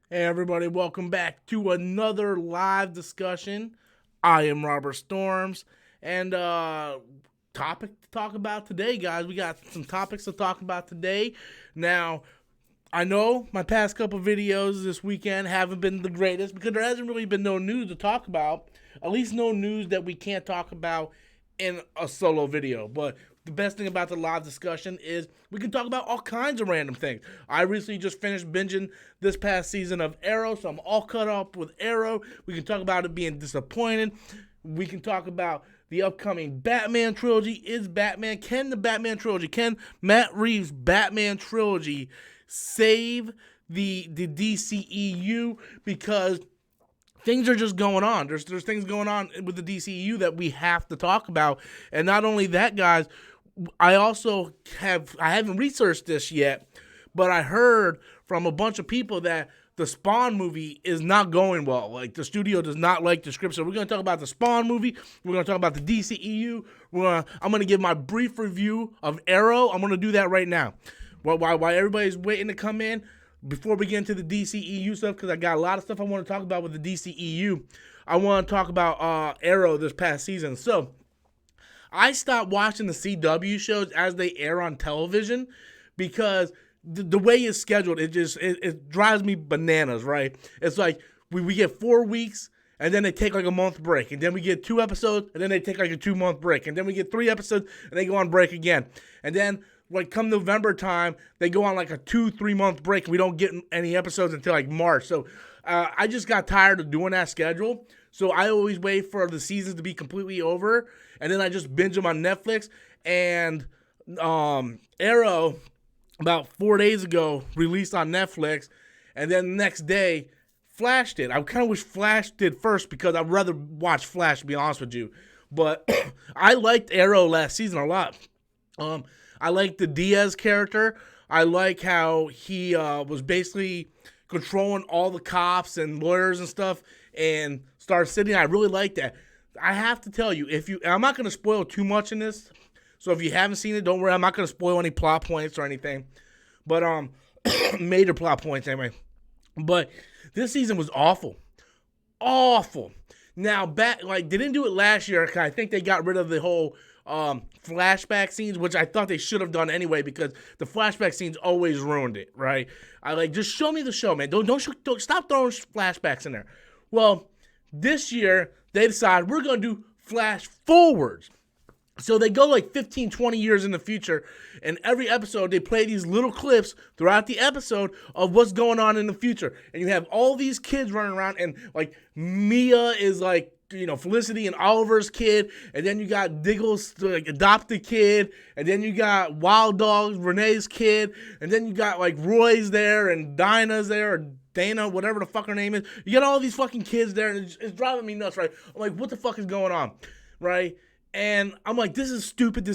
Hey everybody, welcome back to another live discussion. I am Robert Storms, and topic to talk about today, guys. We got some topics to talk about today. Now, I know my past couple videos this weekend haven't been the greatest because there hasn't really been no news to talk about. At least no news that we can't talk about in a solo video. But the best thing about the live discussion is we can talk about all kinds of random things. I recently just finished binging this past season of Arrow, so I'm all cut up with Arrow. We can talk about it being disappointed. We can talk about the upcoming Batman trilogy. Can the Batman trilogy, can Matt Reeves' Batman trilogy save the DCEU? Because things are just going on. There's things going on with the DCEU that we have to talk about. And not only that, guys, I haven't researched this yet, but I heard from a bunch of people that the Spawn movie is not going well. Like, the studio does not like the script. So we're going to talk about the Spawn movie. We're going to talk about the DCEU. I'm going to give my brief review of Arrow. I'm going to do that right now. While everybody's waiting to come in, before we get into the DCEU stuff, because I got a lot of stuff I want to talk about with the DCEU, I want to talk about Arrow this past season. So, I stopped watching the CW shows as they air on television because the way it's scheduled, it drives me bananas, right? It's like we get 4 weeks, and then they take like a month break, and then we get 2 episodes, and then they take like a 2-month break, and then we get 3 episodes, and they go on break again. And then like come November time, they go on like a 2-3 month break, and we don't get any episodes until like March. So I just got tired of doing that schedule. So I always wait for the seasons to be completely over, and then I just binge them on Netflix. And Arrow, about 4 days ago, released on Netflix, and then the next day, Flash did. I kind of wish Flash did first because I'd rather watch Flash, to be honest with you. But I liked Arrow last season a lot. I like the Diaz character. I like how he was basically controlling all the cops and lawyers and stuff in Star City. I really like that. I have to tell you, I'm not going to spoil too much in this, so if you haven't seen it, don't worry. I'm not going to spoil any plot points or anything, but major plot points anyway. But this season was awful. Now, they didn't do it last year. I think they got rid of the whole flashback scenes, which I thought they should have done anyway, because the flashback scenes always ruined it, right? Just show me the show, man. Don't stop throwing flashbacks in there. Well, this year they decided we're gonna do flash forwards. So they go like 15, 20 years in the future, and every episode they play these little clips throughout the episode of what's going on in the future. And you have all these kids running around, and like Mia is like, Felicity and Oliver's kid, and then you got Diggle's like adopted kid, and then you got Wild Dog's Renee's kid, and then you got like Roy's there, and Dinah's there, or Dana, whatever the fuck her name is. You got all these fucking kids there, and it's driving me nuts, right? I'm like, what the fuck is going on, right? And I'm like, this is stupid.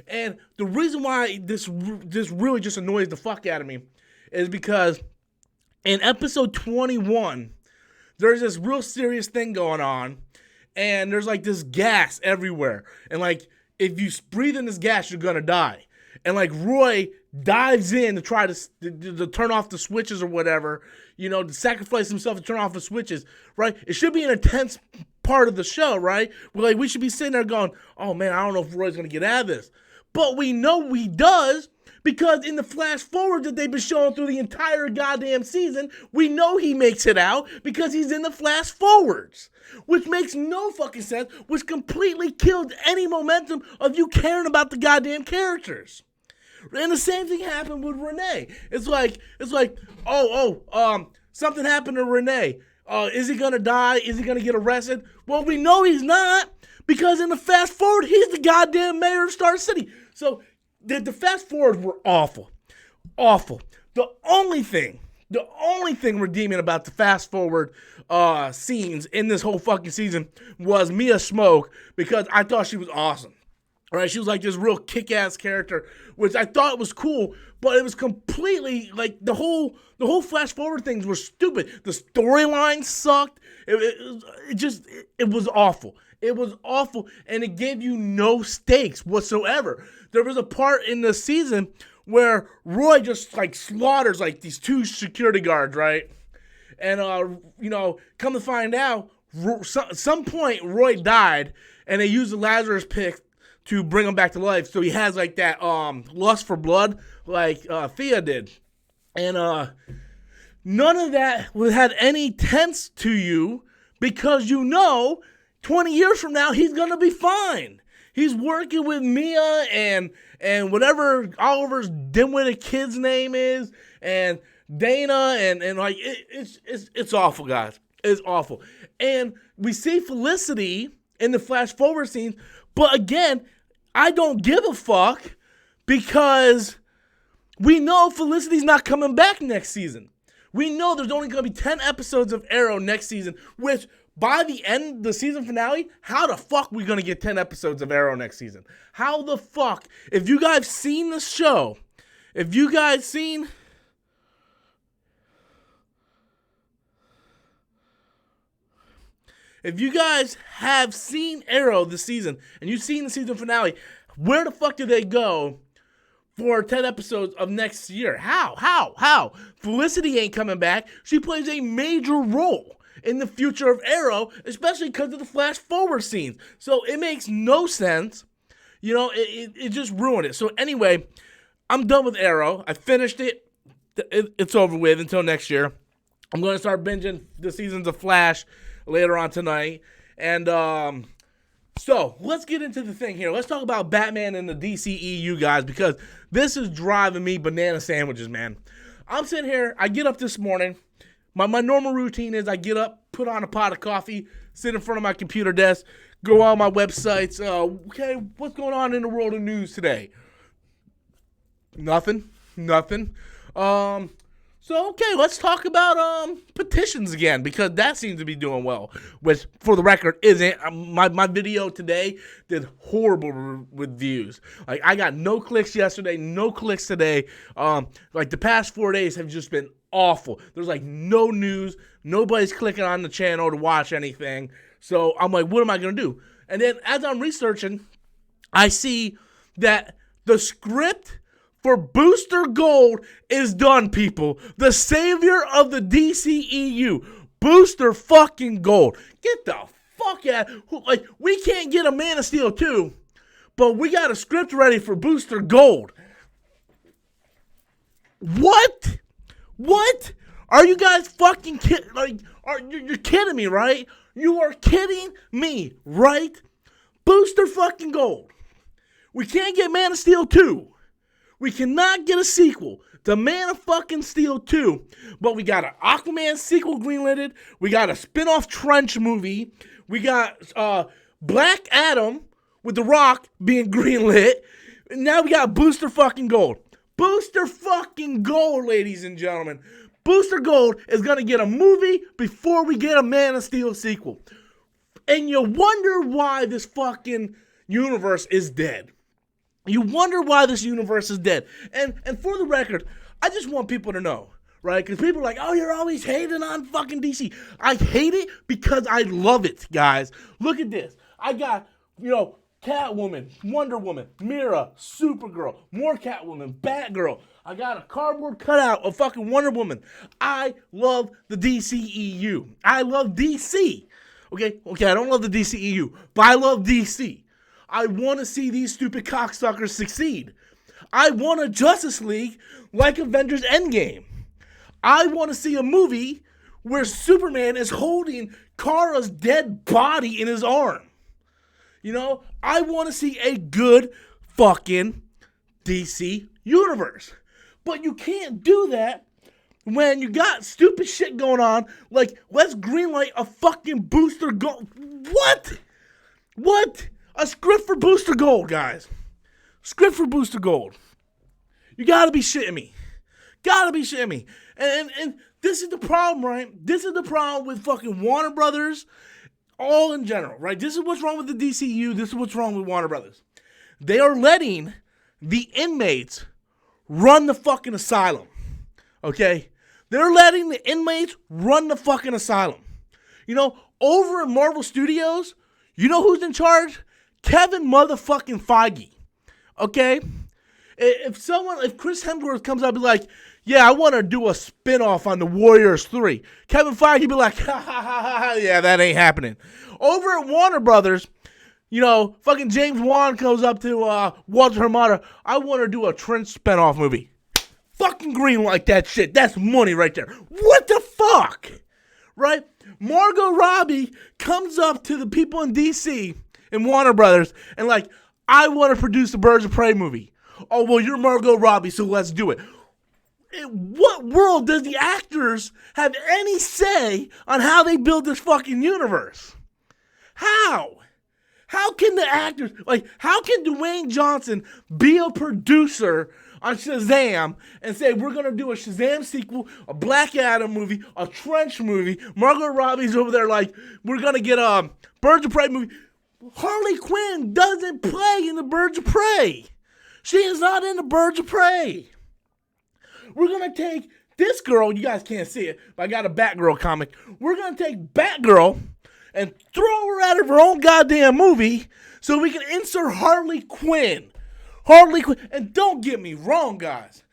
And the reason why this really just annoys the fuck out of me is because in episode 21, there's this real serious thing going on, and there's like this gas everywhere. And like, if you breathe in this gas, you're gonna die. And like Roy dives in to try to turn off the switches or whatever, to sacrifice himself to turn off the switches, right? It should be an intense part of the show, right? We should be sitting there going, oh man, I don't know if Roy's gonna get out of this. But we know he does, because in the flash forward that they've been showing through the entire goddamn season, we know he makes it out because he's in the flash forwards. Which makes no fucking sense, which completely killed any momentum of you caring about the goddamn characters. And the same thing happened with Renee. It's like, something happened to Renee. Is he gonna die? Is he gonna get arrested? Well, we know he's not, because in the fast forward, he's the goddamn mayor of Star City. So the fast forwards were awful. The only thing redeeming about the fast forward scenes in this whole fucking season was Mia Smoke, because I thought she was awesome. Right, she was like this real kick-ass character, which I thought was cool, but it was completely like the whole flash forward things were stupid. The storyline sucked. It was awful. It was awful, and it gave you no stakes whatsoever. There was a part in the season where Roy just like slaughters like these 2 security guards, right? And, come to find out, at some point, Roy died, and they used the Lazarus pit to bring him back to life. So he has, like, that lust for blood, like Thea did. And none of that had any tense to you because 20 years from now, he's going to be fine. He's working with Mia and whatever Oliver's dimwitted kid's name is, and Dana, and like, it's awful, guys. It's awful. And we see Felicity in the flash forward scenes, but again, I don't give a fuck because we know Felicity's not coming back next season. We know there's only going to be 10 episodes of Arrow next season, which by the end of the season finale, how the fuck are we going to get 10 episodes of Arrow next season? How the fuck? If you guys seen the show, if you guys have seen Arrow this season, and you've seen the season finale, where the fuck did they go for 10 episodes of next year? How? Felicity ain't coming back. She plays a major role in the future of Arrow, especially because of the flash forward scenes. So it makes no sense. It just ruined it. So anyway, I'm done with Arrow. I finished it. It's over with until next year. I'm going to start binging the seasons of Flash later on tonight. And so let's get into the thing here. Let's talk about Batman and the DCEU, guys, because this is driving me banana sandwiches, man. I'm sitting here. I get up this morning. My normal routine is I get up, put on a pot of coffee, sit in front of my computer desk, go on my websites. Okay, what's going on in the world of news today? Nothing. Okay, let's talk about petitions again, because that seems to be doing well, which, for the record, isn't. My video today did horrible with views. Like, I got no clicks yesterday, no clicks today. Like, the past 4 days have just been awful. There's, like, no news. Nobody's clicking on the channel to watch anything. So I'm like, what am I going to do? And then as I'm researching, I see that the script for Booster Gold is done, people. The savior of the DCEU, Booster fucking Gold. Get the fuck out. Like, we can't get a Man of Steel 2, but we got a script ready for Booster Gold. What? Are you guys fucking kidding? Like, you're kidding me, right? You are kidding me, right? Booster fucking Gold. We can't get Man of Steel 2. We cannot get a sequel to Man of fucking Steel 2, but we got an Aquaman sequel greenlighted. We got a spin-off Trench movie. We got Black Adam with The Rock being greenlit. And now we got Booster fucking Gold. Booster fucking Gold, ladies and gentlemen. Booster Gold is going to get a movie before we get a Man of Steel sequel. And you wonder why this fucking universe is dead. You wonder why this universe is dead. And for the record, I just want people to know, right? Because people are like, oh, you're always hating on fucking DC. I hate it because I love it, guys. Look at this. I got, Catwoman, Wonder Woman, Mira, Supergirl, more Catwoman, Batgirl. I got a cardboard cutout of fucking Wonder Woman. I love the DCEU. I love DC. Okay, I don't love the DCEU, but I love DC. I want to see these stupid cocksuckers succeed. I want a Justice League like Avengers Endgame. I want to see a movie where Superman is holding Kara's dead body in his arm. I want to see a good fucking DC universe. But you can't do that when you got stupid shit going on, like, let's greenlight a fucking Booster Gold. What? A script for Booster Gold, guys. Script for Booster Gold. You gotta be shitting me. And this is the problem, right? This is the problem with fucking Warner Brothers, all in general, right? This is what's wrong with the DCU. This is what's wrong with Warner Brothers. They are letting the inmates run the fucking asylum. Okay? They're letting the inmates run the fucking asylum. Over in Marvel Studios, you know who's in charge? Kevin motherfucking Feige. Okay? If Chris Hemsworth comes up and be like, Yeah, I want to do a spinoff on the Warriors 3. Kevin Feige be like, ha ha ha ha, yeah, that ain't happening. Over at Warner Brothers, fucking James Wan goes up to Walter Hamada. I want to do a Trench spinoff movie. Fucking green like that shit. That's money right there. What the fuck? Right? Margot Robbie comes up to the people in DC and Warner Brothers and like, I want to produce a Birds of Prey movie. Oh, well, you're Margot Robbie, so let's do it. In what world does the actors have any say on how they build this fucking universe? How? How can the actors, how can Dwayne Johnson be a producer on Shazam and say, we're going to do a Shazam sequel, a Black Adam movie, a Trench movie, Margot Robbie's over there like, we're going to get a Birds of Prey movie. Harley Quinn doesn't play in the Birds of Prey. She is not in the Birds of Prey. We're going to take this girl, you guys can't see it, but I got a Batgirl comic. We're going to take Batgirl and throw her out of her own goddamn movie so we can insert Harley Quinn. Harley Quinn. And don't get me wrong, guys.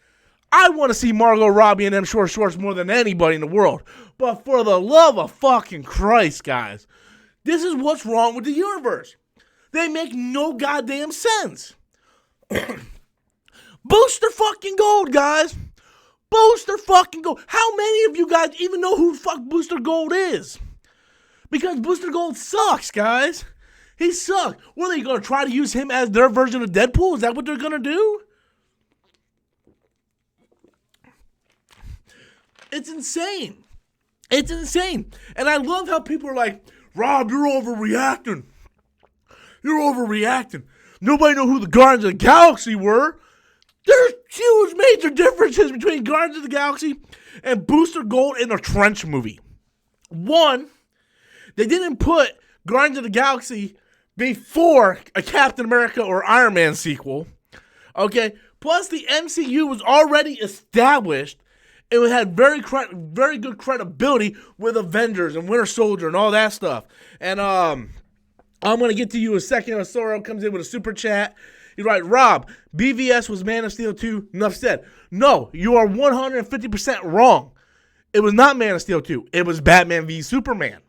I want to see Margot Robbie in them short shorts more than anybody in the world. But for the love of fucking Christ, guys, this is what's wrong with the universe. They make no goddamn sense. Booster fucking Gold, guys. Booster fucking Gold. How many of you guys even know who the fuck Booster Gold is? Because Booster Gold sucks, guys. He sucks. What are they going to try to use him as their version of Deadpool? Is that what they're going to do? It's insane. It's insane. And I love how people are like, Rob, you're overreacting. You're overreacting. Nobody knew who the Guardians of the Galaxy were. There's huge major differences between Guardians of the Galaxy and Booster Gold in a Trench movie. One, they didn't put Guardians of the Galaxy before a Captain America or Iron Man sequel. Okay? Plus, the MCU was already established. It had very good credibility with Avengers and Winter Soldier and all that stuff. And I'm going to get to you in a second. Soro comes in with a super chat. He's right, Rob, BVS was Man of Steel 2. Enough said. No, you are 150% wrong. It was not Man of Steel 2. It was Batman v Superman.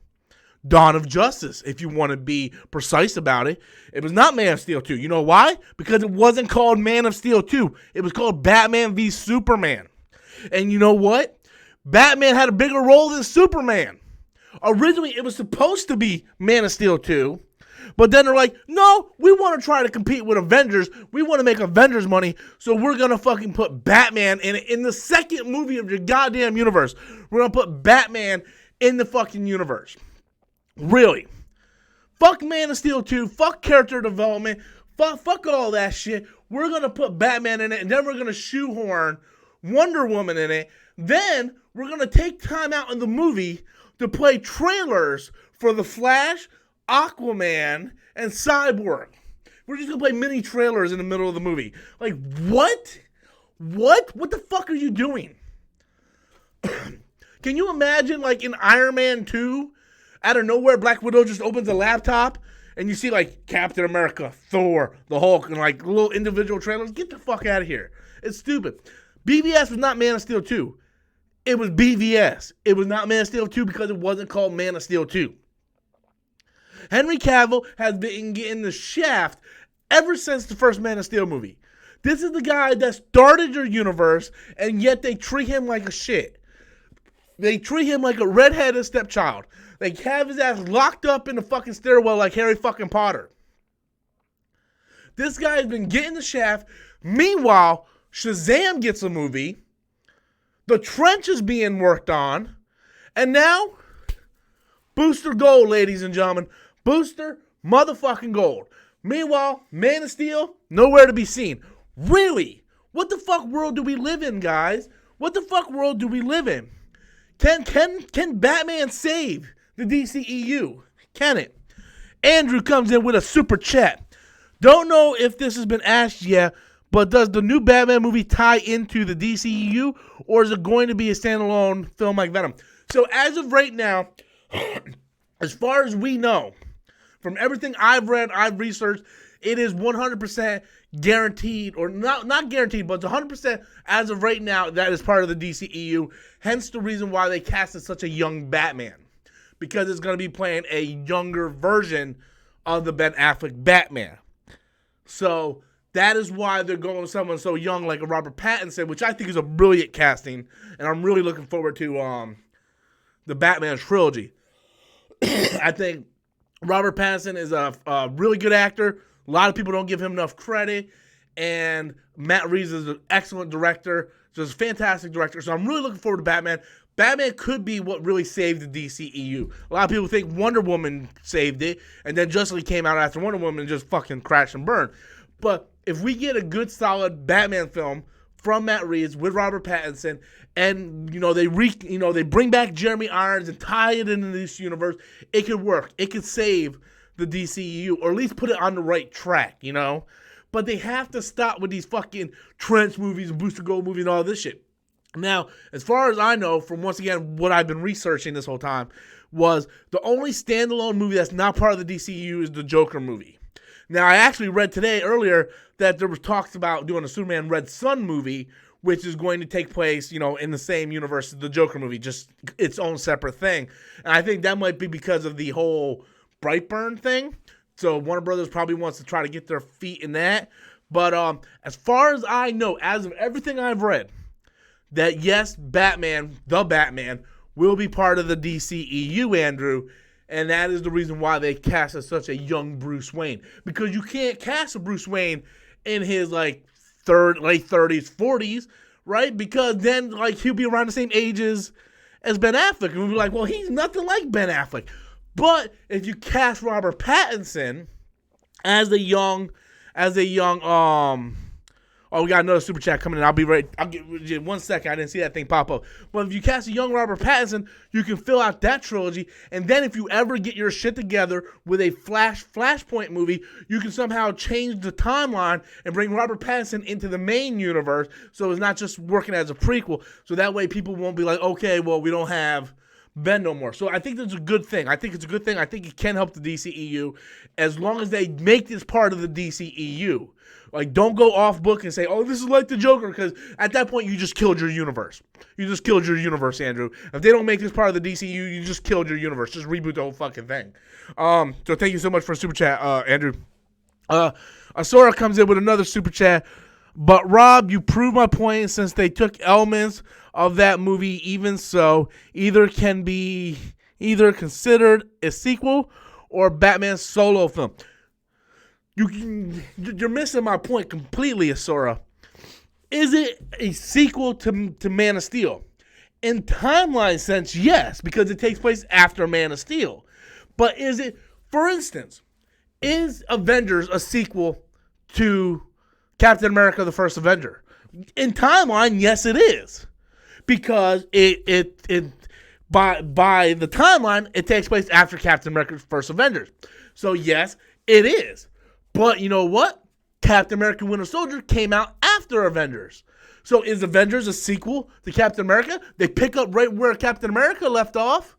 Dawn of Justice, if you want to be precise about it. It was not Man of Steel 2. You know why? Because it wasn't called Man of Steel 2. It was called Batman v Superman. And you know what? Batman had a bigger role than Superman. Originally, it was supposed to be Man of Steel 2. But then they're like, no, we want to try to compete with Avengers. We want to make Avengers money. So we're going to fucking put Batman in the second movie of your goddamn universe. We're going to put Batman in the fucking universe. Really. Fuck Man of Steel 2. Fuck character development. Fuck all that shit. We're going to put Batman in it. And then we're going to shoehorn Wonder Woman in it. Then we're going to take time out in the movie to play trailers for The Flash, Aquaman, and Cyborg. We're just going to play mini trailers in the middle of the movie. Like, what? What? What the fuck are you doing? Can you imagine, like, in Iron Man 2, out of nowhere, Black Widow just opens a laptop, and you see, like, Captain America, Thor, the Hulk, and, like, little individual trailers? Get the fuck out of here. It's stupid. BVS was not Man of Steel 2. It was BVS. It was not Man of Steel 2 because it wasn't called Man of Steel 2. Henry Cavill has been getting the shaft ever since the first Man of Steel movie. This is the guy that started your universe, and yet they treat him like a shit. They treat him like a redheaded stepchild. They have his ass locked up in the fucking stairwell like Harry fucking Potter. This guy has been getting the shaft. Meanwhile, Shazam gets a movie. The Trench is being worked on. And now, Booster Gold, ladies and gentlemen. Booster motherfucking Gold. Meanwhile, Man of Steel, nowhere to be seen. Really? What the fuck world do we live in, guys? What the fuck world do we live in? Can Batman save the DCEU? Can it? Andrew comes in with a super chat. Don't know if this has been asked yet, but does the new Batman movie tie into the DCEU, or is it going to be a standalone film like Venom? So as of right now, as far as we know, from everything I've read, I've researched, It is 100% guaranteed, or not guaranteed, but it's 100% as of right now that is part of the DCEU. Hence the reason why they casted such a young Batman, because it's going to be playing a younger version of the Ben Affleck Batman. So that is why they're going with someone so young like a Robert Pattinson, which I think is a brilliant casting, and I'm really looking forward to the Batman trilogy. I think Robert Pattinson is a really good actor. A lot of people don't give him enough credit, and Matt Reeves is an excellent director, just a fantastic director. So I'm really looking forward to Batman. Batman could be what really saved the DCEU. A lot of people think Wonder Woman saved it, and then Justice League came out after Wonder Woman and just fucking crashed and burned. But if we get a good, solid Batman film from Matt Reeves with Robert Pattinson, and they bring back Jeremy Irons and tie it into this universe, it could work. It could save the DCEU, or at least put it on the right track, But they have to stop with these fucking trench movies and Booster Gold movies and all this shit. Now, as far as I know, from once again what I've been researching this whole time, was the only standalone movie that's not part of the DCEU is the Joker movie. Now, I actually read today earlier that there was talks about doing a Superman Red Sun movie, which is going to take place, in the same universe as the Joker movie, just its own separate thing. And I think that might be because of the whole Brightburn thing. So Warner Brothers probably wants to try to get their feet in that. But as far as I know, as of everything I've read, that yes, the Batman, will be part of the DCEU, Andrew, and that is the reason why they casted such a young Bruce Wayne. Because you can't cast a Bruce Wayne in his late 30s, 40s, right? Because then he'll be around the same age as Ben Affleck, and we'll be like, well, he's nothing like Ben Affleck. But if you cast Robert Pattinson as a young, we got another super chat coming in. I'll give you 1 second. I didn't see that thing pop up. But if you cast a young Robert Pattinson, you can fill out that trilogy. And then if you ever get your shit together with a Flashpoint movie, you can somehow change the timeline and bring Robert Pattinson into the main universe, so it's not just working as a prequel. So that way people won't be like, okay, well, we don't have Ben no more. So I think that's a good thing. I think it can help the DCEU as long as they make this part of the DCEU. Don't go off book and say, oh, this is like the Joker, because at that point, you just killed your universe. You just killed your universe, Andrew. If they don't make this part of the DCU, you just killed your universe. Just reboot the whole fucking thing. So thank you so much for super chat, Andrew. Asura comes in with another super chat. But Rob, you proved my point since they took elements of that movie. Even so, either can be considered a sequel or Batman's solo film. You're missing my point completely, Asura. Is it a sequel to Man of Steel? In timeline sense, yes, because it takes place after Man of Steel. But is it, for instance, is Avengers a sequel to Captain America: The First Avenger? In timeline, yes, it is, because it by the timeline it takes place after Captain America: First Avengers. So yes, it is. But you know what? Captain America: Winter Soldier came out after Avengers. So is Avengers a sequel to Captain America? They pick up right where Captain America left off.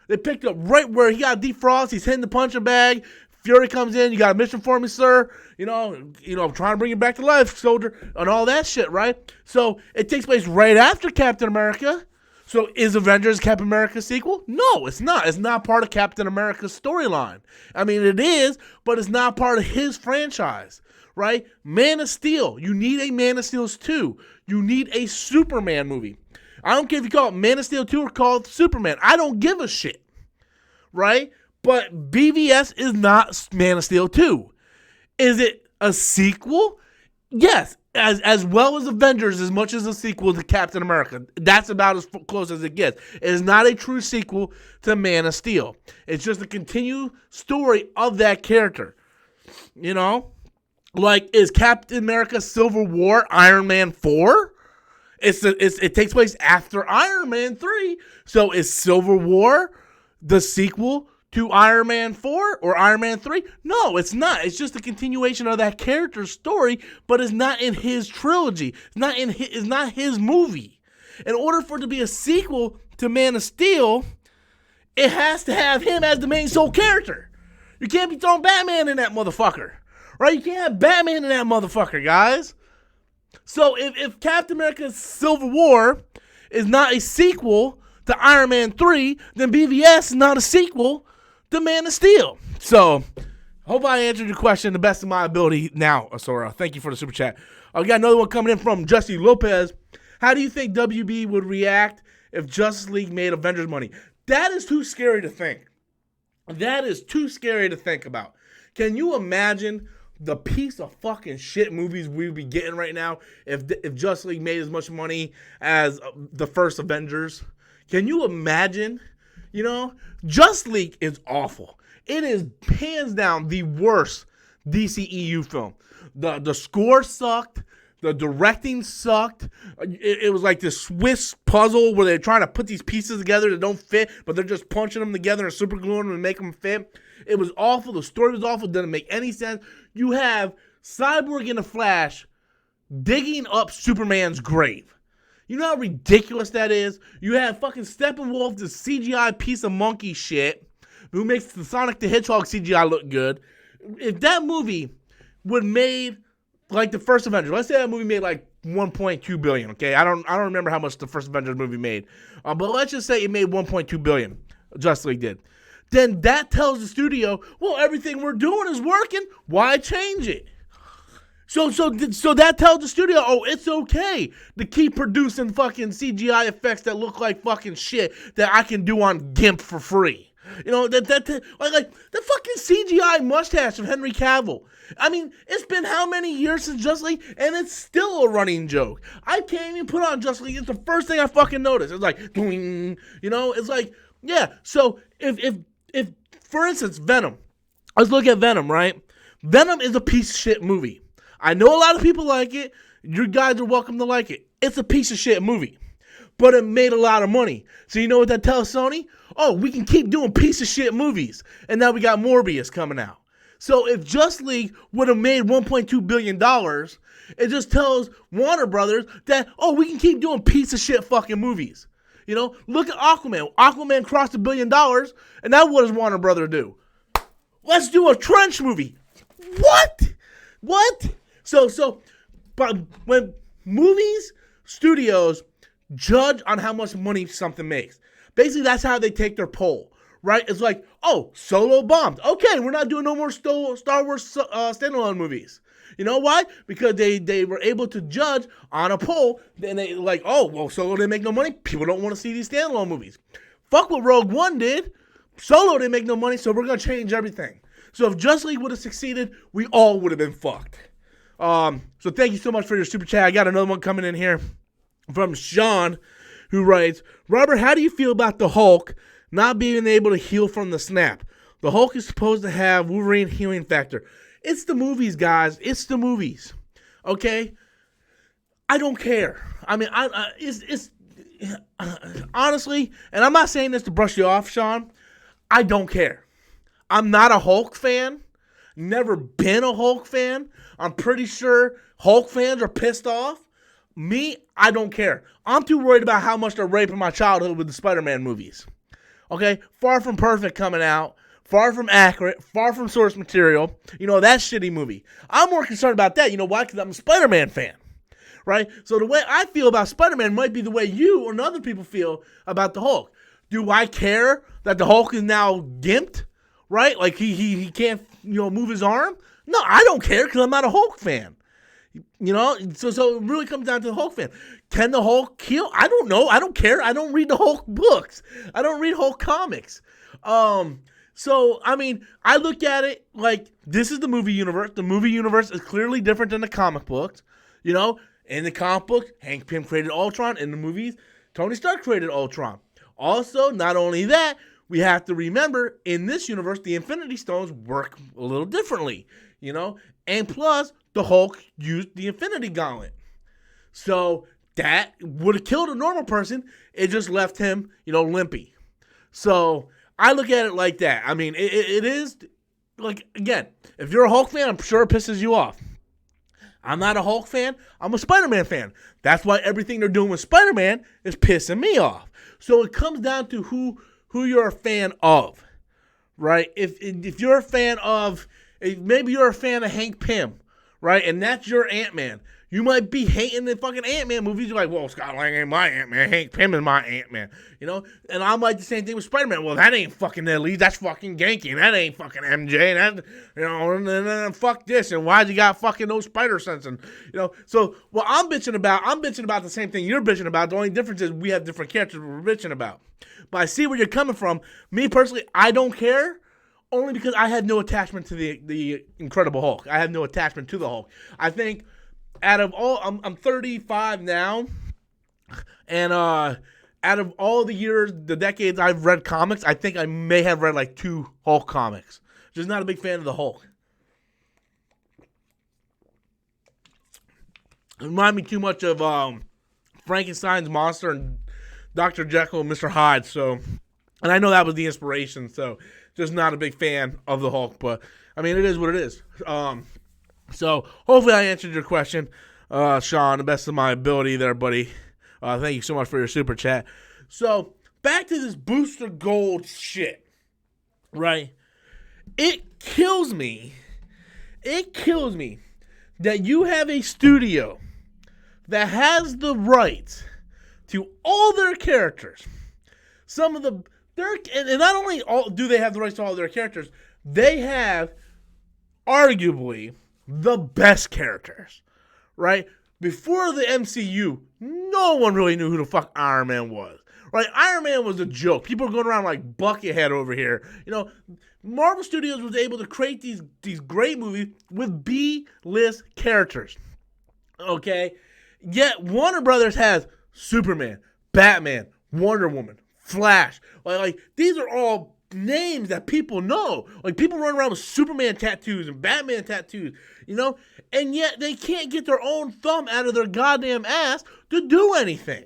They picked up right where he got defrost. He's hitting the punching bag. Fury comes in. You got a mission for me, sir. I'm trying to bring you back to life, soldier, and all that shit, right? So it takes place right after Captain America. So is Avengers Captain America sequel? No, it's not. It's not part of Captain America's storyline. I mean, it is, but it's not part of his franchise, right? Man of Steel. You need a Man of Steel 2. You need a Superman movie. I don't care if you call it Man of Steel 2 or call it Superman. I don't give a shit, right? But BVS is not Man of Steel 2. Is it a sequel? Yes. As well as Avengers, as much as a sequel to Captain America. That's about as close as it gets. It is not a true sequel to Man of Steel. It's just a continued story of that character. Is Captain America Civil War Iron Man 4? It takes place after Iron Man 3. So is Civil War the sequel to Iron Man 4 or Iron Man 3? No, it's not. It's just a continuation of that character's story, but it's not in his trilogy. It's not his movie. In order for it to be a sequel to Man of Steel, it has to have him as the main sole character. You can't be throwing Batman in that motherfucker, right? You can't have Batman in that motherfucker, guys. So if Captain America Civil War is not a sequel to Iron Man 3, then BVS is not a sequel to Man of Steel. So, hope I answered your question to the best of my ability now, Asura. Thank you for the super chat. We got another one coming in from Jesse Lopez. How do you think WB would react if Justice League made Avengers money? That is too scary to think. That is too scary to think about. Can you imagine the piece of fucking shit movies we would be getting right now if Justice League made as much money as the first Avengers? Can you imagine? You know, Justice League is awful. It is hands down the worst DCEU film. The score sucked. The directing sucked. It was like this Swiss puzzle where they're trying to put these pieces together that don't fit, but they're just punching them together and super gluing them to make them fit. It was awful. The story was awful. It didn't make any sense. You have Cyborg and the Flash digging up Superman's grave. You know how ridiculous that is? You have fucking Steppenwolf, this CGI piece of monkey shit, who makes the Sonic the Hedgehog CGI look good. If that movie would made like the first Avengers, let's say that movie made like 1.2 billion. Okay, I don't remember how much the first Avengers movie made, but let's just say it made 1.2 billion. Justice League did. Then that tells the studio, well, everything we're doing is working. Why change it? So that tells the studio, oh, it's okay to keep producing fucking CGI effects that look like fucking shit that I can do on GIMP for free. You know, like the fucking CGI mustache of Henry Cavill. I mean, it's been how many years since Justice League, and it's still a running joke. I can't even put on Justice League. It's the first thing I fucking notice. It's like, you know, it's like, yeah. So if for instance, Venom. Let's look at Venom, right? Venom is a piece of shit movie. I know a lot of people like it. You guys are welcome to like it. It's a piece of shit movie. But it made a lot of money. So you know what that tells Sony? Oh, we can keep doing piece of shit movies. And now we got Morbius coming out. So if Justice League would have made $1.2 billion, it just tells Warner Brothers that, oh, we can keep doing piece of shit fucking movies. You know, look at Aquaman. Aquaman crossed $1 billion, and now what does Warner Brothers do? Let's do a trench movie. What? But when movies, studios judge on how much money something makes, basically that's how they take their poll, right? It's like, oh, Solo bombed. Okay, we're not doing no more Star Wars standalone movies. You know why? Because they were able to judge on a poll, and they like, oh, well, Solo didn't make no money. People don't want to see these standalone movies. Fuck what Rogue One did. Solo didn't make no money, so we're going to change everything. So if Justice League would have succeeded, we all would have been fucked. So thank you so much for your super chat. I got another one coming in here from Sean, who writes, Robert, how do you feel about the Hulk not being able to heal from the snap? The Hulk is supposed to have Wolverine healing factor. It's the movies, guys. It's the movies. Okay? I don't care. I mean, it's honestly, and I'm not saying this to brush you off, Sean. I don't care. I'm not a Hulk fan. Never been a Hulk fan. I'm pretty sure Hulk fans are pissed off. Me, I don't care. I'm too worried about how much they're raping my childhood with the Spider-Man movies. Okay? Far from perfect coming out. Far from accurate. Far from source material. You know, that shitty movie. I'm more concerned about that. You know why? Because I'm a Spider-Man fan. Right? So the way I feel about Spider-Man might be the way you and other people feel about the Hulk. Do I care that the Hulk is now gimped? Right? Like he can't, you know, move his arm? No, I don't care because I'm not a Hulk fan. You know, so it really comes down to the Hulk fan. Can the Hulk heal? I don't know. I don't care. I don't read the Hulk books. I don't read Hulk comics. So, I mean, I look at it like this is the movie universe. The movie universe is clearly different than the comic books. You know, in the comic book, Hank Pym created Ultron. In the movies, Tony Stark created Ultron. Also, not only that, we have to remember, in this universe, the Infinity Stones work a little differently, you know? And plus, the Hulk used the Infinity Gauntlet. So, that would have killed a normal person. It just left him, you know, limpy. So, I look at it like that. I mean, it is, like, again, if you're a Hulk fan, I'm sure it pisses you off. I'm not a Hulk fan. I'm a Spider-Man fan. That's why everything they're doing with Spider-Man is pissing me off. So, it comes down to who you're a fan of, right? If you're a fan of Maybe you're a fan of Hank Pym, right? And that's your Ant-Man. You might be hating the fucking Ant-Man movies. You're like, well, Scott Lang ain't my Ant-Man. Hank Pym is my Ant-Man. You know? And I'm like the same thing with Spider-Man. Well, that ain't fucking Ellie. That's fucking Genki. That ain't fucking MJ. That, you know, and fuck this. And why'd you got fucking no spider sense? And, you know, so what I'm bitching about the same thing you're bitching about. The only difference is we have different characters we're bitching about. But I see where you're coming from. Me, personally, I don't care. Only because I had no attachment to the Incredible Hulk. I have no attachment to the Hulk. I think out of all, I'm 35 now, and out of all the years, the decades I've read comics, I think I may have read like 2 Hulk comics. Just not a big fan of the Hulk. It reminds me too much of Frankenstein's monster and Dr. Jekyll and Mr. Hyde. So, and I know that was the inspiration. So, just not a big fan of the Hulk. But I mean, it is what it is. So hopefully I answered your question, Sean, the best of my ability there, buddy. Thank you so much for your super chat. So back to this Booster Gold shit, right? It kills me that you have a studio that has the rights to all their characters. And not only do they have the rights to all their characters, they have arguably the best characters, right? Before the MCU, no one really knew who the fuck Iron Man was, right? Iron Man was a joke. People were going around like Buckethead over here. You know, Marvel Studios was able to create these great movies with B-list characters, okay? Yet Warner Brothers has Superman, Batman, Wonder Woman, Flash. Like these are all names that people know. Like people run around with Superman tattoos and Batman tattoos, you know? And yet they can't get their own thumb out of their goddamn ass to do anything.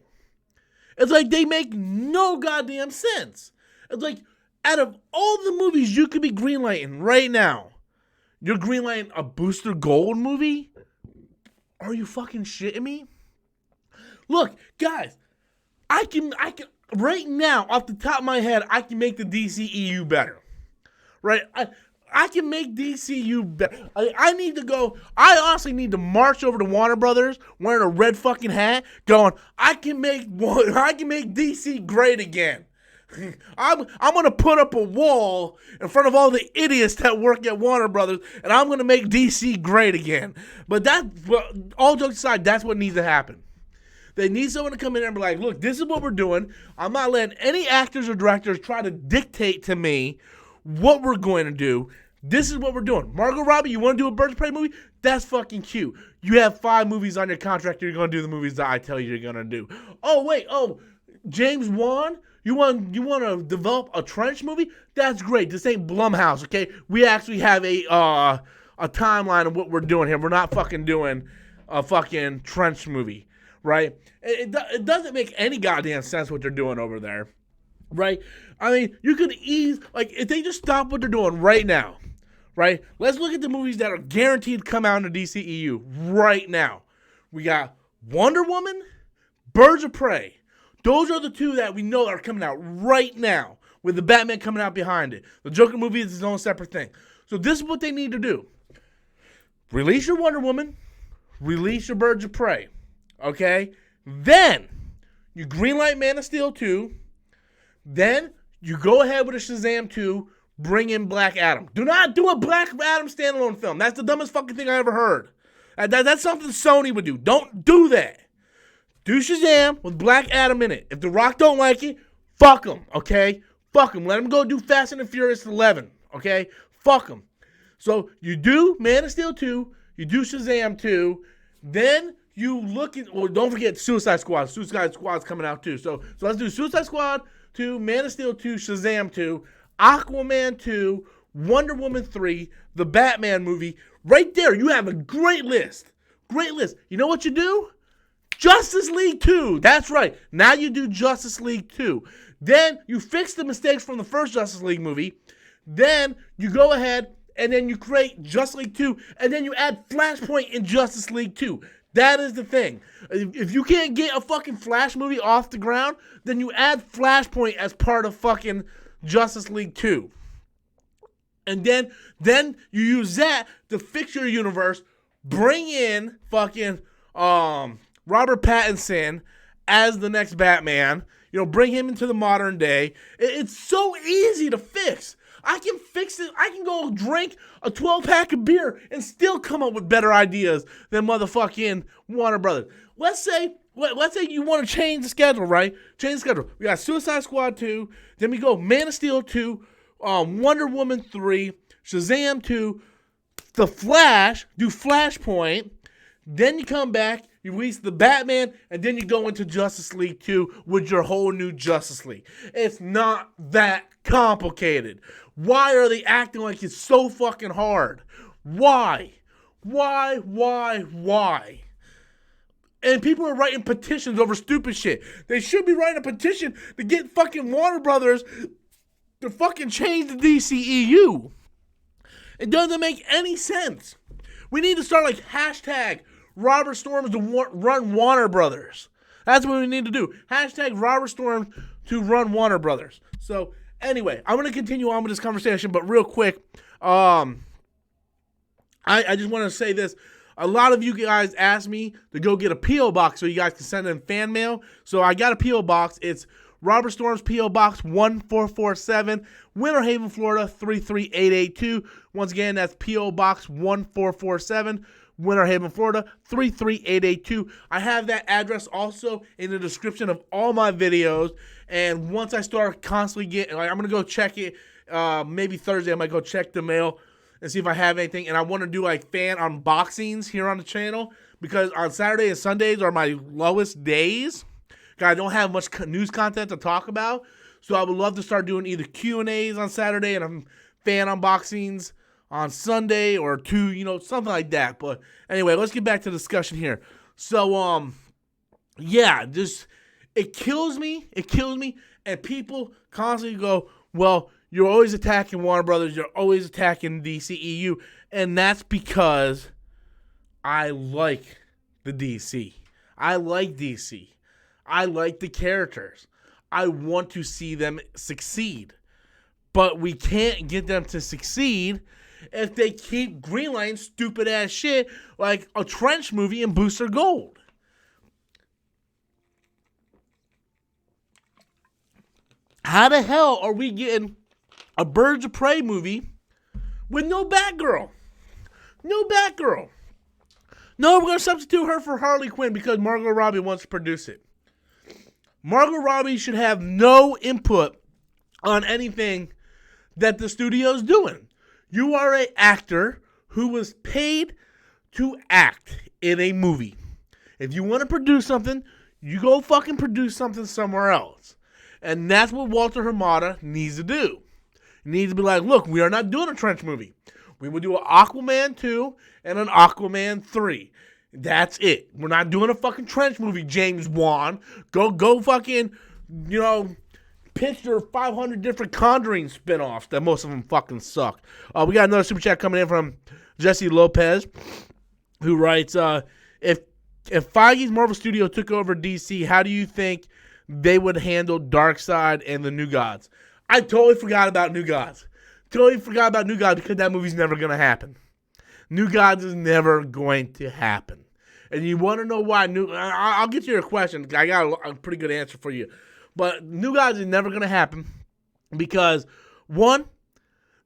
It's like they make no goddamn sense. It's like out of all the movies you could be greenlighting right now, you're greenlighting a Booster Gold movie? Are you fucking shitting me? Look, guys, I can right now, off the top of my head, I can make the DCEU better. Right? I can make DCU better. I honestly need to march over to Warner Brothers wearing a red fucking hat going, I can make DC great again. I'm going to put up a wall in front of all the idiots that work at Warner Brothers, and I'm going to make DC great again. But all jokes aside, that's what needs to happen. They need someone to come in and be like, look, this is what we're doing. I'm not letting any actors or directors try to dictate to me what we're going to do. This is what we're doing. Margot Robbie, you want to do a Birds of Prey movie? That's fucking cute. You have 5 movies on your contract. You're going to do the movies that I tell you you're going to do. Oh, wait. Oh, James Wan, you want to develop a Trench movie? That's great. This ain't Blumhouse, okay? We actually have a timeline of what we're doing here. We're not fucking doing a fucking Trench movie. Right? It doesn't make any goddamn sense what they're doing over there. Right? I mean, you could if they just stop what they're doing right now. Right? Let's look at the movies that are guaranteed to come out in the DCEU right now. We got Wonder Woman, Birds of Prey. Those are the 2 that we know are coming out right now, with the Batman coming out behind it. The Joker movie is its own separate thing. So this is what they need to do. Release your Wonder Woman. Release your Birds of Prey. Okay? Then, you greenlight Man of Steel 2. Then, you go ahead with a Shazam 2. Bring in Black Adam. Do not do a Black Adam standalone film. That's the dumbest fucking thing I ever heard. That's something Sony would do. Don't do that. Do Shazam with Black Adam in it. If The Rock don't like it, fuck him, okay? Fuck him. Let him go do Fast and the Furious 11, okay? Fuck him. So, you do Man of Steel 2. You do Shazam 2. Then you look at, well, don't forget Suicide Squad. Suicide Squad's coming out too. So let's do Suicide Squad 2, Man of Steel 2, Shazam 2, Aquaman 2, Wonder Woman 3, the Batman movie. Right there, you have a great list. Great list. You know what you do? Justice League 2. That's right. Now you do Justice League 2. Then you fix the mistakes from the first Justice League movie. Then you go ahead and then you create Justice League 2. And then you add Flashpoint in Justice League 2. That is the thing. If you can't get a fucking Flash movie off the ground, then you add Flashpoint as part of fucking Justice League 2. And then you use that to fix your universe, bring in fucking Robert Pattinson as the next Batman. Bring him into the modern day. It's so easy to fix. I can fix it. I can go drink a 12-pack of beer and still come up with better ideas than motherfucking Warner Brothers. Let's say you want to change the schedule, right? Change the schedule. We got Suicide Squad 2. Then we go Man of Steel 2, Wonder Woman 3, Shazam 2, The Flash, do Flashpoint. Then you come back, you release the Batman, and then you go into Justice League 2 with your whole new Justice League. It's not that complicated. Why are they acting like it's so fucking hard? Why? And people are writing petitions over stupid shit. They should be writing a petition to get fucking Warner Brothers to fucking change the DCEU. It doesn't make any sense. We need to start like hashtag Robert Storms to run Warner Brothers. That's what we need to do. Hashtag Robert Storms to run Warner Brothers. So anyway, I'm going to continue on with this conversation, but real quick, I just want to say this. A lot of you guys asked me to go get a P.O. box so you guys can send in fan mail. So I got a P.O. box. It's Robert Storms P.O. Box 1447, Winter Haven, Florida 33882. Once again, that's P.O. Box 1447, Winter Haven, Florida 33882. I have that address also in the description of all my videos. And once I start constantly getting, I'm going to go check it. Maybe Thursday I might go check the mail and see if I have anything. And I want to do like fan unboxings here on the channel because on Saturday and Sundays are my lowest days. I don't have much news content to talk about. So I would love to start doing either Q&As on Saturday and fan unboxings on Sunday or two, something like that. But anyway, let's get back to the discussion here. So, yeah, just it kills me. And people constantly go, well, you're always attacking Warner Brothers. You're always attacking DCEU. And that's because I like the DC. I like DC. I like the characters. I want to see them succeed. But we can't get them to succeed if they keep greenlighting stupid ass shit like a Trench movie and Booster Gold. How the hell are we getting a Birds of Prey movie with no Batgirl? No Batgirl. No, we're going to substitute her for Harley Quinn because Margot Robbie wants to produce it. Margot Robbie should have no input on anything that the studio's doing. You are an actor who was paid to act in a movie. If you want to produce something, you go fucking produce something somewhere else. And that's what Walter Hamada needs to do. He needs to be like, look, we are not doing a Trench movie. We will do an Aquaman 2 and an Aquaman 3. That's it. We're not doing a fucking Trench movie, James Wan. Go fucking, pitch your 500 different Conjuring spinoffs that most of them fucking suck. We got another super chat coming in from Jesse Lopez, who writes, if Feige's Marvel Studio took over DC, how do you think they would handle Darkseid and the New Gods? I totally forgot about New Gods. Because that movie's never going to happen. New Gods is never going to happen. And you want to know why? I'll get to your question. I got a pretty good answer for you. But New Gods is never going to happen because, one,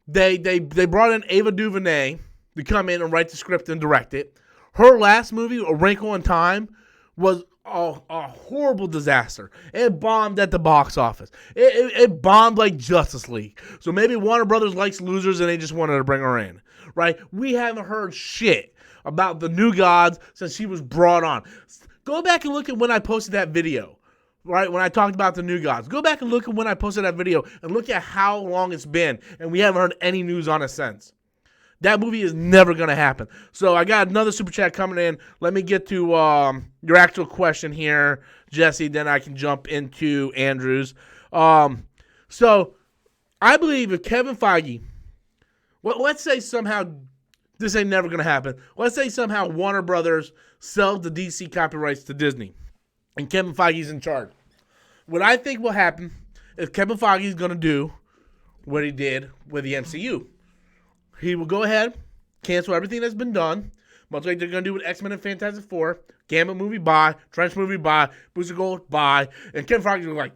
they brought in Ava DuVernay to come in and write the script and direct it. Her last movie, A Wrinkle in Time, was a horrible disaster. It bombed at the box office. It bombed like Justice League. So maybe Warner Brothers likes losers and they just wanted to bring her in. Right? We haven't heard shit about the New Gods since she was brought on. Go back and look at when I posted that video. Right? When I talked about the New Gods. Go back and look at when I posted that video and look at how long it's been. And we haven't heard any news on it since. That movie is never going to happen. So I got another super chat coming in. Let me get to your actual question here, Jesse. Then I can jump into Andrew's. So I believe if Kevin Feige, well, let's say somehow this ain't never going to happen. Let's say somehow Warner Brothers sells the DC copyrights to Disney and Kevin Feige's in charge. What I think will happen is Kevin Feige is going to do what he did with the MCU. he will go ahead, cancel everything that's been done, much like they're going to do with X-Men and Fantastic Four. Gambit movie, bye. Trench movie, bye. Booster Gold, bye. And Kevin Feige was like,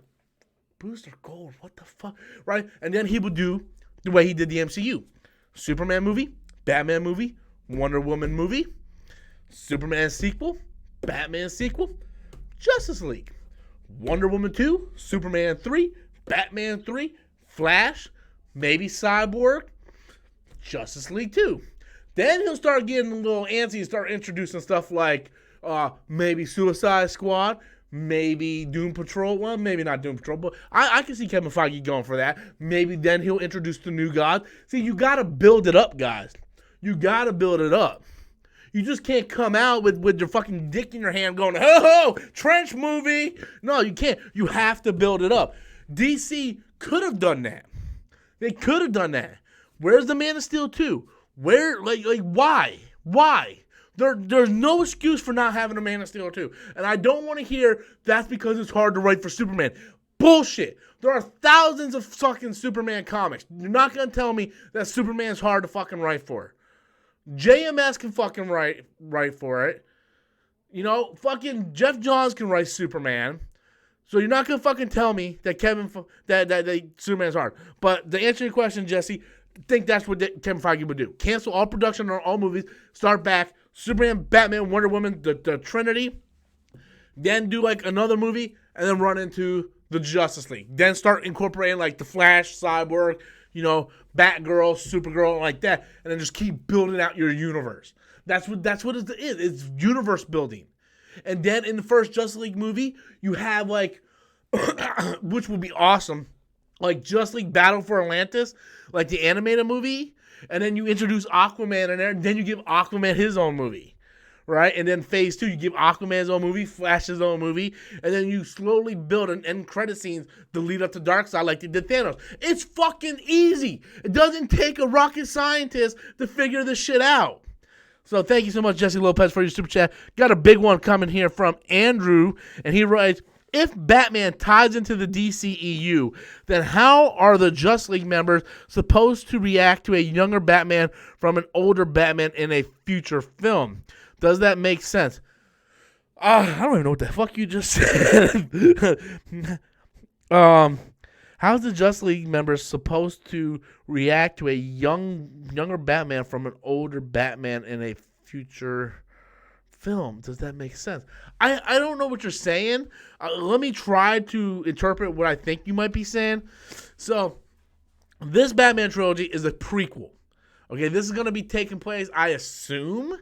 Booster Gold, what the fuck? Right? And then he would do the way he did the MCU. Superman movie, Batman movie, Wonder Woman movie, Superman sequel, Batman sequel, Justice League, Wonder Woman 2, Superman 3, Batman 3, Flash, maybe Cyborg, Justice League 2. Then he'll start getting a little antsy and start introducing stuff like maybe Suicide Squad, maybe Doom Patrol. Well, maybe not Doom Patrol, but I can see Kevin Feige going for that. Maybe then he'll introduce the new gods. See, you got to build it up, guys. You got to build it up. You just can't come out with your fucking dick in your hand going, ho, trench movie. No, you can't. You have to build it up. DC could have done that. They could have done that. Where's the Man of Steel 2? Where, why? Why? There's no excuse for not having a Man of Steel 2. And I don't want to hear that's because it's hard to write for Superman. Bullshit. There are thousands of fucking Superman comics. You're not going to tell me that Superman's hard to fucking write for. JMS can fucking write for it. You know, fucking Jeff Johns can write Superman. So you're not going to fucking tell me that that Superman's hard. But to answer your question, Jesse, I think that's what Kevin Feige would do. Cancel all production on all movies. Start back. Superman, Batman, Wonder Woman, the Trinity. Then do like another movie. And then run into the Justice League. Then start incorporating like the Flash, Cyborg, you know, Batgirl, Supergirl, like that. And then just keep building out your universe. That's what it is. It's universe building. And then in the first Justice League movie, you have like, which would be awesome, like Justice League Battle for Atlantis, like the animated movie. And then you introduce Aquaman in there. And then you give Aquaman his own movie, right? And then phase 2, you give Aquaman his own movie, Flash his own movie. And then you slowly build an end credit scenes to lead up to Darkseid like they did Thanos. It's fucking easy. It doesn't take a rocket scientist to figure this shit out. So thank you so much, Jesse Lopez, for your super chat. Got a big one coming here from Andrew. And he writes, if Batman ties into the DCEU, then how are the Justice League members supposed to react to a younger Batman from an older Batman in a future film? Does that make sense? I don't even know what the fuck you just said. How's the Justice League members supposed to react to a younger Batman from an older Batman in a future film? Does that make sense? I don't know what you're saying. Let me try to interpret what I think you might be saying. So, this Batman trilogy is a prequel. Okay, this is going to be taking place, I assume,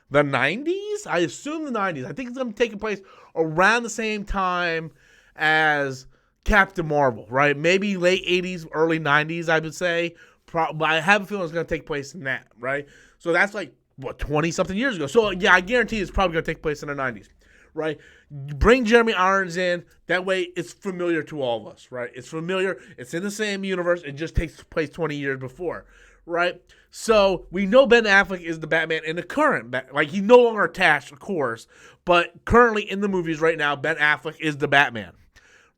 the 90s? I assume the 90s. I think it's going to be taking place around the same time as Captain Marvel, right? Maybe late 80s, early 90s, I would say. But I have a feeling it's going to take place in that, right? So that's like, 20-something years ago. So, yeah, I guarantee it's probably going to take place in the 90s, right? Bring Jeremy Irons in. That way, it's familiar to all of us, right? It's familiar. It's in the same universe. It just takes place 20 years before, right? So, we know Ben Affleck is the Batman in the current, like, he's no longer attached, of course, but currently in the movies right now, Ben Affleck is the Batman,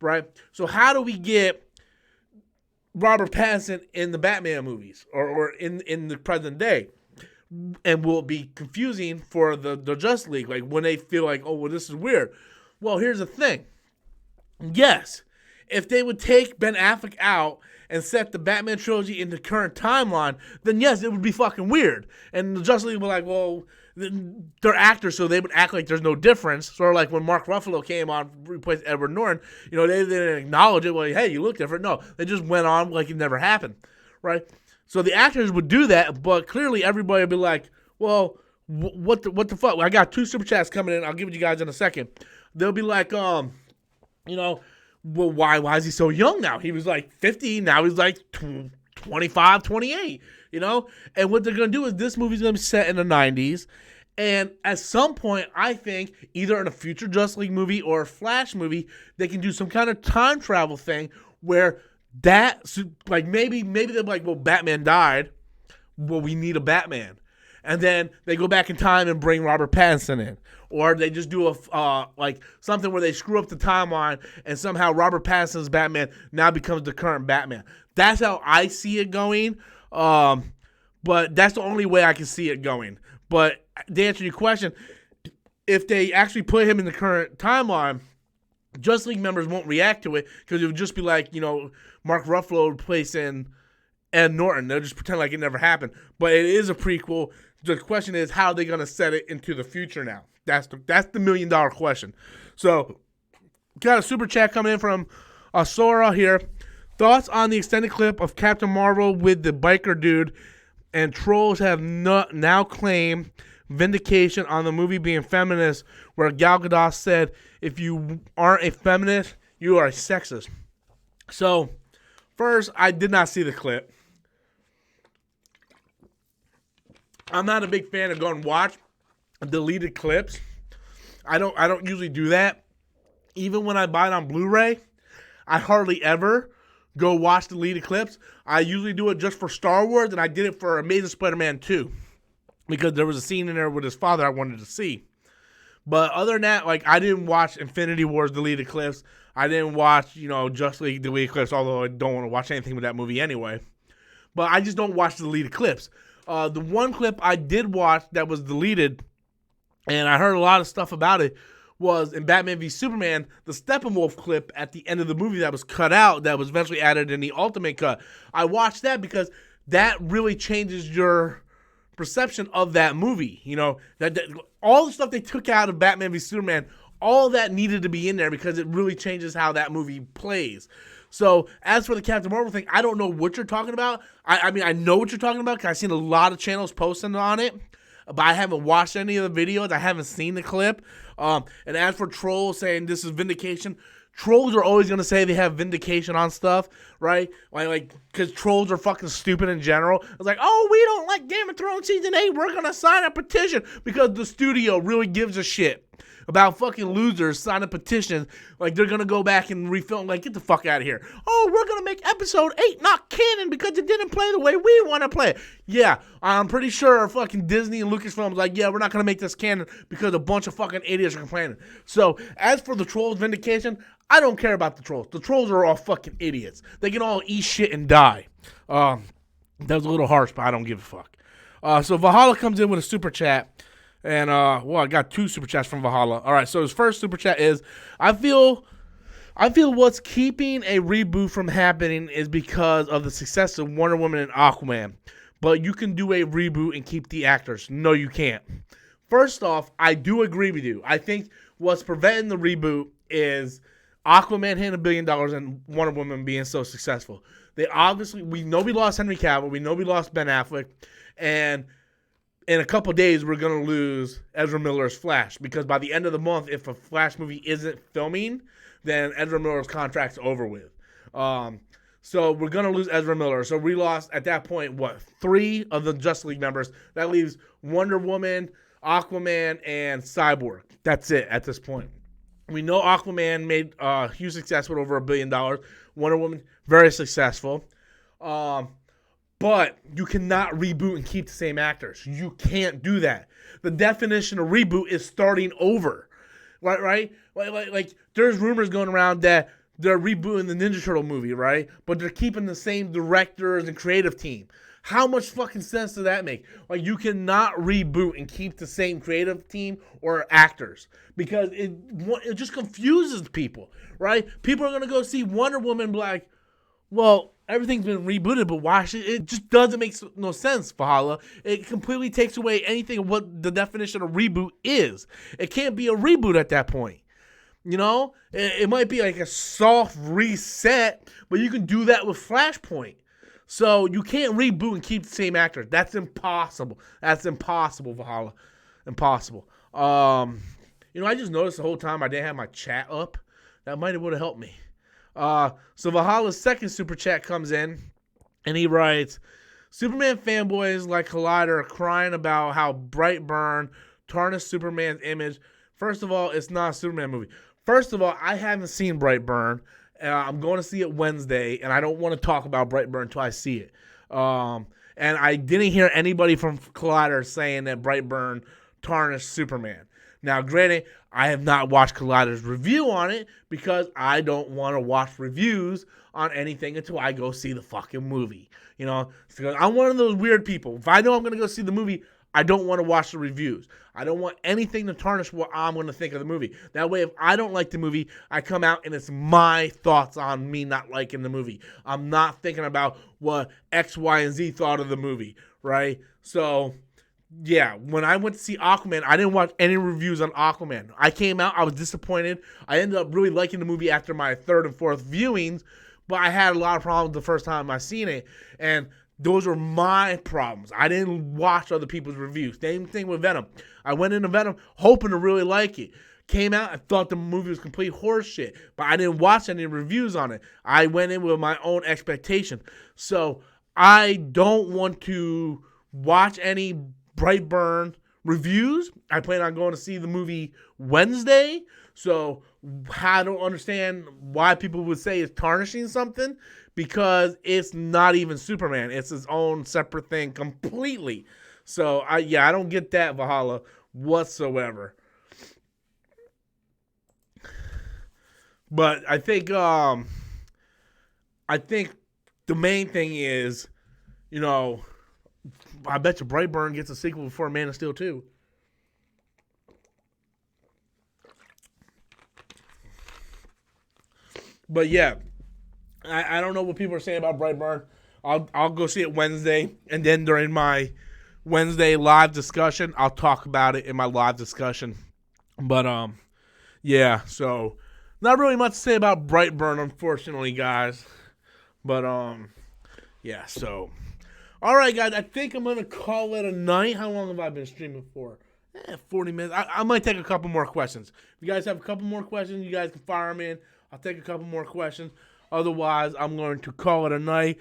right? So, how do we get Robert Pattinson in the Batman movies or in the present day? And will it be confusing for the Justice League? Like, when they feel like, oh, well, this is weird. Well, here's the thing. Yes, if they would take Ben Affleck out and set the Batman trilogy in the current timeline, then yes, it would be fucking weird. And the Justice League would be like, well, they're actors, so they would act like there's no difference. Sort of like when Mark Ruffalo came on, replaced Edward Norton, you know, they didn't acknowledge it. Well, hey, you look different. No, they just went on like it never happened, right? So the actors would do that, but clearly everybody would be like, well, what the fuck? I got 2 super chats coming in. I'll give it to you guys in a second. They'll be like, you know, well, why is he so young now? He was like 50, now he's like 25, 28, you know? And what they're going to do is this movie's going to be set in the 90s. And at some point, I think, either in a future Justice League movie or a Flash movie, they can do some kind of time travel thing where that, like, maybe they're like, well, Batman died. Well, we need a Batman. And then they go back in time and bring Robert Pattinson in. Or they just do like something where they screw up the timeline and somehow Robert Pattinson's Batman now becomes the current Batman. That's how I see it going. But But that's the only way I can see it going. But to answer your question, if they actually put him in the current timeline, Justice League members won't react to it because it would just be like, Mark Ruffalo replacing Ed Norton. They'll just pretend like it never happened. But it is a prequel. The question is, how are they going to set it into the future now? That's the $1 million question. So, got a super chat coming in from Sora here. Thoughts on the extended clip of Captain Marvel with the biker dude, and trolls have now claimed vindication on the movie being feminist, where Gal Gadot said, if you aren't a feminist, you are a sexist. So, first, I did not see the clip. I'm not a big fan of going and watch deleted clips. I don't usually do that. Even when I buy it on Blu-ray, I hardly ever go watch deleted clips. I usually do it just for Star Wars, and I did it for Amazing Spider-Man 2 because there was a scene in there with his father I wanted to see. But other than that, I didn't watch Infinity War's deleted clips. I didn't watch, Justice League deleted clips, although I don't want to watch anything with that movie anyway. But I just don't watch deleted clips. The one clip I did watch that was deleted, and I heard a lot of stuff about it, was in Batman v Superman, the Steppenwolf clip at the end of the movie that was cut out, that was eventually added in the Ultimate Cut. I watched that because that really changes your perception of that movie. That all the stuff they took out of Batman v Superman, all that needed to be in there because it really changes how that movie plays. So, as for the Captain Marvel thing, I don't know what you're talking about. I mean, I know what you're talking about because I've seen a lot of channels posting on it, but I haven't watched any of the videos. I haven't seen the clip. And as for trolls saying this is vindication, trolls are always going to say they have vindication on stuff, right? Because trolls are fucking stupid in general. It's like, oh, we don't like Game of Thrones Season 8. We're going to sign a petition because the studio really gives a shit about fucking losers signing petitions. They're going to go back and refilm. Get the fuck out of here. Oh, we're going to make episode 8 not canon because it didn't play the way we want to play it. Yeah, I'm pretty sure fucking Disney and Lucasfilm's yeah, we're not going to make this canon because a bunch of fucking idiots are complaining. So, as for the trolls' vindication, I don't care about the trolls. The trolls are all fucking idiots. They can all eat shit and die. That was a little harsh, but I don't give a fuck. So, Valhalla comes in with a super chat. And, I got 2 super chats from Valhalla. All right, so his first super chat is, I feel what's keeping a reboot from happening is because of the success of Wonder Woman and Aquaman. But you can do a reboot and keep the actors. No, you can't. First off, I do agree with you. I think what's preventing the reboot is Aquaman hitting $1 billion and Wonder Woman being so successful. We know we lost Henry Cavill. We know we lost Ben Affleck. And in a couple days, we're going to lose Ezra Miller's Flash because by the end of the month, if a Flash movie isn't filming, then Ezra Miller's contract's over with. So we're going to lose Ezra Miller. So we lost, at that point, 3 of the Justice League members. That leaves Wonder Woman, Aquaman, and Cyborg. That's it at this point. We know Aquaman made a huge success with over $1 billion. Wonder Woman, very successful. But you cannot reboot and keep the same actors. You can't do that. The definition of reboot is starting over, right? There's rumors going around that they're rebooting the Ninja Turtle movie, right? But they're keeping the same directors and creative team. How much fucking sense does that make? You cannot reboot and keep the same creative team or actors because it just confuses people, right? People are going to go see Wonder Woman and be like, well, everything's been rebooted, but why should it? Just doesn't make no sense, Valhalla. It completely takes away anything of what the definition of reboot is. It can't be a reboot at that point. It might be like a soft reset, but you can do that with Flashpoint. So you can't reboot and keep the same actors. That's impossible. That's impossible, Valhalla. Impossible. I just noticed the whole time I didn't have my chat up. That might have would have helped me. So Valhalla's second super chat comes in, and he writes, Superman fanboys like Collider are crying about how Brightburn tarnished Superman's image. First of all, it's not a Superman movie. First of all, I haven't seen Brightburn. I'm going to see it Wednesday, and I don't want to talk about Brightburn until I see it. And I didn't hear anybody from Collider saying that Brightburn tarnished Superman. Now, granted, I have not watched Collider's review on it because I don't want to watch reviews on anything until I go see the fucking movie. You know, because I'm one of those weird people. If I know I'm going to go see the movie, I don't want to watch the reviews. I don't want anything to tarnish what I'm going to think of the movie. That way, if I don't like the movie, I come out and it's my thoughts on me not liking the movie. I'm not thinking about what X, Y, and Z thought of the movie, right? So, yeah, when I went to see Aquaman, I didn't watch any reviews on Aquaman. I came out, I was disappointed. I ended up really liking the movie after my third and fourth viewings, but I had a lot of problems the first time I seen it, and those were my problems. I didn't watch other people's reviews. Same thing with Venom. I went into Venom hoping to really like it. Came out, I thought the movie was complete horse shit, but I didn't watch any reviews on it. I went in with my own expectation. So I don't want to watch any Brightburn reviews. I plan on going to see the movie Wednesday. So I don't understand why people would say it's tarnishing something, because it's not even Superman. It's his own separate thing completely. So I don't get that Valhalla whatsoever. But I think the main thing is, you know, I bet you Brightburn gets a sequel before Man of Steel 2. But yeah, I don't know what people are saying about Brightburn. I'll go see it Wednesday, and then during my Wednesday live discussion, I'll talk about it in my live discussion. But yeah, so not really much to say about Brightburn, unfortunately, guys. But yeah, so all right, guys, I think I'm gonna call it a night. How long have I been streaming for? 40 minutes. I might take a couple more questions. If you guys have a couple more questions, you guys can fire them in. I'll take a couple more questions. Otherwise, I'm going to call it a night.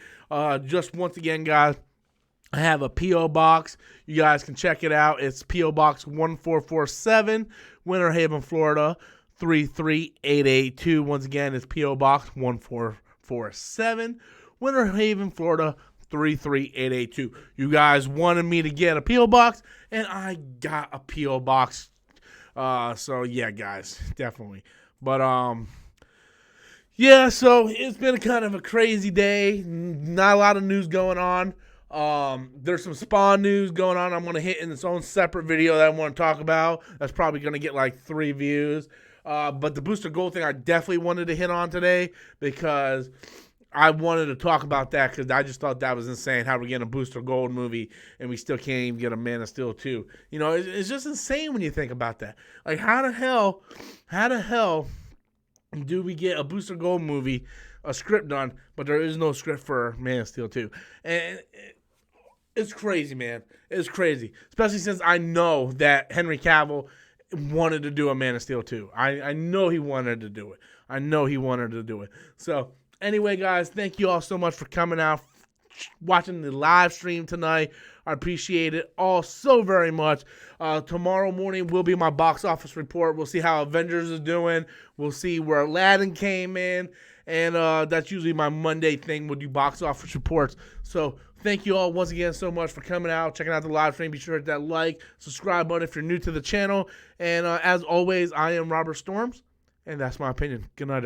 Just once again, guys, I have a P.O. Box. You guys can check it out. It's P.O. Box 1447, Winter Haven, Florida, 33882. Once again, it's P.O. Box 1447, Winter Haven, Florida, 33882. You guys wanted me to get a P.O. Box, and I got a P.O. Box. So, yeah, guys, definitely. But, yeah, so it's been kind of a crazy day. Not a lot of news going on. There's some Spawn news going on I'm going to hit in its own separate video that I want to talk about. That's probably going to get like 3 views. But the Booster Gold thing I definitely wanted to hit on today because I wanted to talk about that because I just thought that was insane how we're getting a Booster Gold movie and we still can't even get a Man of Steel 2. You know, it's just insane when you think about that. Like, how the hell do we get a Booster Gold movie, a script done, but there is no script for Man of Steel 2? And it's crazy, man. It's crazy. Especially since I know that Henry Cavill wanted to do a Man of Steel 2. I know he wanted to do it. So, anyway, guys, thank you all so much for coming out, watching the live stream tonight. I appreciate it all so very much. Tomorrow morning will be my box office report. We'll see how Avengers is doing. We'll see where Aladdin came in. And that's usually my Monday thing. We'll do box office reports. So thank you all once again so much for coming out, checking out the live stream. Be sure to hit that like, subscribe button if you're new to the channel. And as always, I am Robert Storms, and that's my opinion. Good night, everyone.